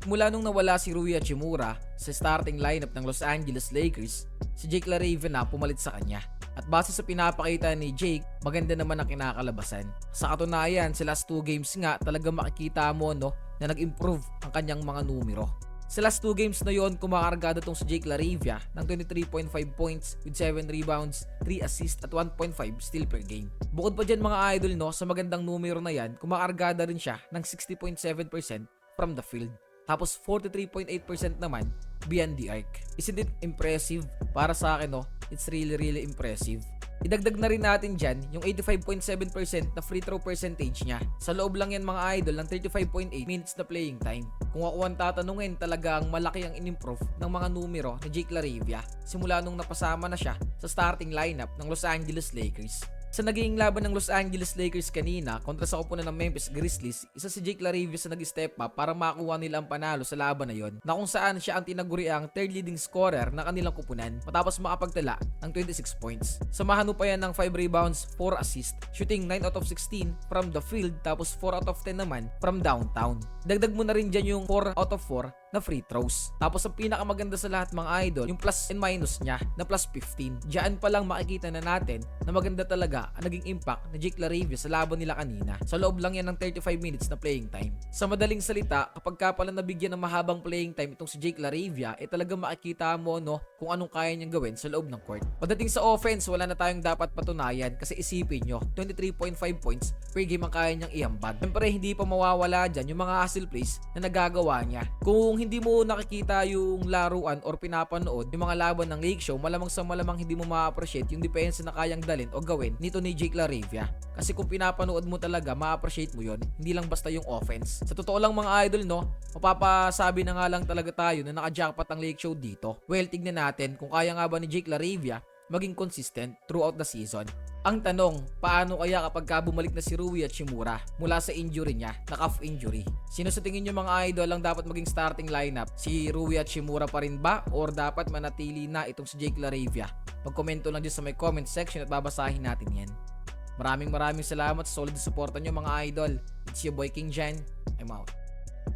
Mula nung nawala si Rui Hachimura sa starting lineup ng Los Angeles Lakers, si Jake LaRavia na pumalit sa kanya. At base sa pinapakita ni Jake, maganda naman ang kinakalabasan. Sa katunayan, sa last 2 games nga talaga makikita mo na nag-improve ang kanyang mga numero. Sa last 2 games na yon, kumakargada tong si Jake LaRavia ng 23.5 points with 7 rebounds, 3 assists at 1.5 steal per game. Bukod pa dyan mga idol sa magandang numero na yan, kumakargada rin siya ng 60.7% from the field. Tapos 43.8% naman beyond the arc. Isn't it impressive? Para sa akin it's really impressive. Idagdag na rin natin dyan yung 85.7% na free throw percentage niya. Sa loob lang yan mga idol ng 35.8 minutes na playing time. Kung ako ang tatanungin, talagang malaki ang in-improve ng mga numero ni Jake LaRavia simula nung napasama na siya sa starting lineup ng Los Angeles Lakers. Sa naging laban ng Los Angeles Lakers kanina kontra sa koponan ng Memphis Grizzlies, isa si Jake LaRavia sa nag-step up para makuha nila ang panalo sa laban na yon, na kung saan siya ang tinaguriang third leading scorer na kanilang kupunan matapos makapagtala ng 26 points. Samahan mo pa yan ng 5 rebounds, 4 assists, shooting 9 out of 16 from the field tapos 4 out of 10 naman from downtown. Dagdag mo na rin dyan yung 4 out of 4 na free throws. Tapos ang pinakamaganda sa lahat mga idol, yung plus and minus niya na plus 15. Diyan pa lang makikita na natin na maganda talaga ang naging impact ni Jake LaRavia sa laban nila kanina. Sa loob lang yan ng 35 minutes na playing time. Sa madaling salita, kapag ka pala nabigyan ng mahabang playing time itong si Jake LaRavia, talagang makikita mo kung anong kaya niyang gawin sa loob ng court. Pagdating sa offense, wala na tayong dapat patunayan kasi isipin nyo, 23.5 points per game ang kaya niyang iambag. Siyempre, hindi pa mawawala dyan yung mga hustle plays na nagagawa niya. Kung hindi mo nakikita yung laruan or pinapanood yung mga laban ng Lake Show, malamang sa malamang hindi mo ma-appreciate yung depensa na kayang dalin o gawin nito ni Jake LaRavia. Kasi kung pinapanood mo talaga, ma-appreciate mo yon, hindi lang basta yung offense. Sa totoo lang mga idol, mapapasabi na nga lang talaga tayo na naka-jackpot ang Lake Show dito. Well, tignan natin kung kaya nga ba ni Jake LaRavia maging consistent throughout the season. Ang tanong, paano kaya kapag bumalik na si Rui Hachimura mula sa injury niya, na calf injury? Sino sa tingin nyo mga idol ang dapat maging starting lineup? Si Rui Hachimura pa rin ba? Or dapat manatili na itong si Jake LaRavia? Magkomento lang dyan sa may comment section at babasahin natin yan. Maraming salamat sa solid suporta nyo mga idol. It's your boy King Jan. I'm out.